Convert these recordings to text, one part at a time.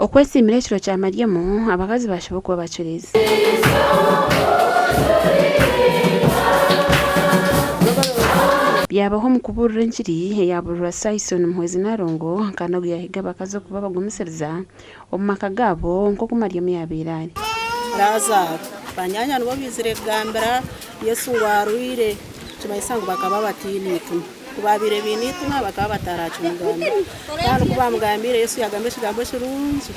okwesimira ekiro kya Mariamu abakazi bashoboye kuba bacureza byabaho mu kuburira enjiri eyaburira Saison Muhwezi Narongo kandi yahiga abakazi kuba bagumisiriza omu maka gabo nk'uko Mariamu yabeera ari raza banyanya nibo bizire bwambara Yesu ngwarwire kibayisango bakaba batinitu kubabire binituma bakaba bataracungana kandi kubamugambire Yesu yagambe kigambo kirungi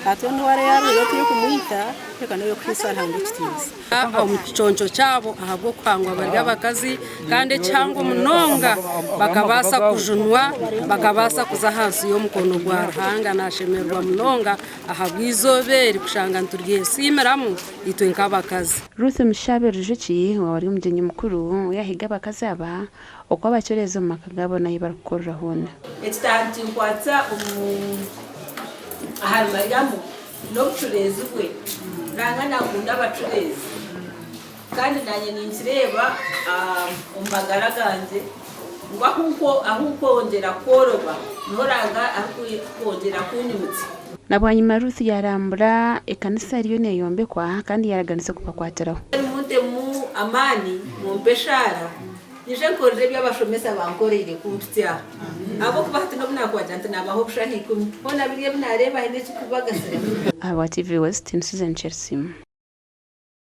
atondo ware yaro yotiye kumwita reka nayo kwisa ntango kitiza omuconco cyabo ahabwo kwangwa bari abakazi kandi cyangwa munonga bakabasa kujunwa bakabasa kuza hasi yo mukono gwa ruhanga nashemerwa munonga ahabwizoberi kushanga nturye simeramu itwe nk'abakazi Ruth Mushabe Rujuki wari umujyenyi mukuru yahiga abakazi aba uko abacoreza mu maka gabo nayo barakorera hona ekitanti nkwatsa ahari Mariamu no kucureza we nanga nakunda abacurezi kandi nanye ninkireba umbagara ganje ngo ahubwo wongera koroba ntoranga akongera kunyutse nabwanyuma Ruth yarambura ekanisa riyo neyombekwa kandi yaraganise kupakwatiraho munte mu amani mu beshara nije korere by'abashomesa bankorere kutya abo kubahati no bunakwajanti nabaho bushahiko bona biriye binareba hinde kikubagasira aba TV West in Susan Chelsea